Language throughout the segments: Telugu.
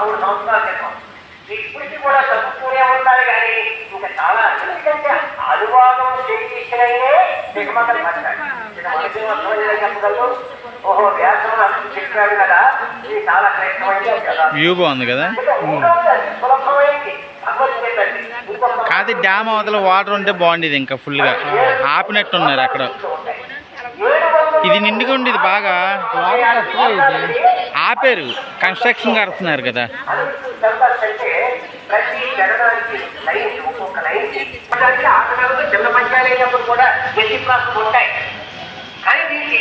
3 సంవత్సరాల క్రితం. ఇప్పటికీ కూడా చదువుతూనే ఉంటారు కానీ ఇంకా చాలా ఎందుకంటే అనువాదం చేయించినయే దిగమగలు పడతాడు. ఇక మనకి అర్థమయ్యేలా చెప్పగలరు. ఓహో వ్యాసం అని చెప్పాడు కదా, ఇది చాలా శ్రేష్టమైంది కదా. వ్యూ బాగుంది కదా. సులభమైంది భగవద్గీతండి. కాదు డ్యామ్ అవతల వాటర్ ఉంటే బాగుండేది, ఇంకా ఫుల్గా ఆపినట్టున్నారు అక్కడ. ఇది నిండుగా ఉండేది బాగా, ఆపారు, కన్స్ట్రక్షన్ కడుతున్నారు కదా. ప్రతి జగడానికి లైన్ ఒక్కొక్క లైన్ ఆటగాళ్ళతో చిన్న పంచాయతీ అయినప్పుడు కూడా ఎన్ని ప్రాంతం ఉంటాయి. కానీ దీనికి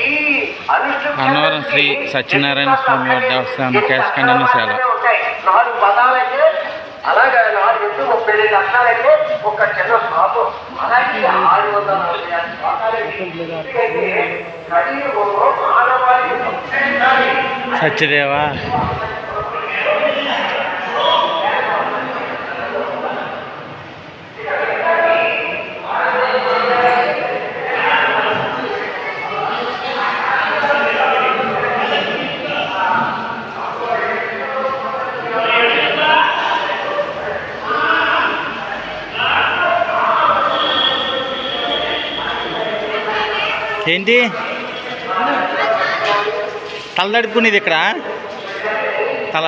అన్నవరం శ్రీ సత్యనారాయణ స్వామి వారి దేవస్థానం క్యాష్ కండనశాల. ఉంటాయి. 4 పదాలైతే అలాగే 4 ఎత్తు 35 అక్షరాలైతే ఒక చిన్న షాపు. అలాగే 646 సత్యదేవా ఏంటి తల తడుపుకునేది ఇక్కడ తల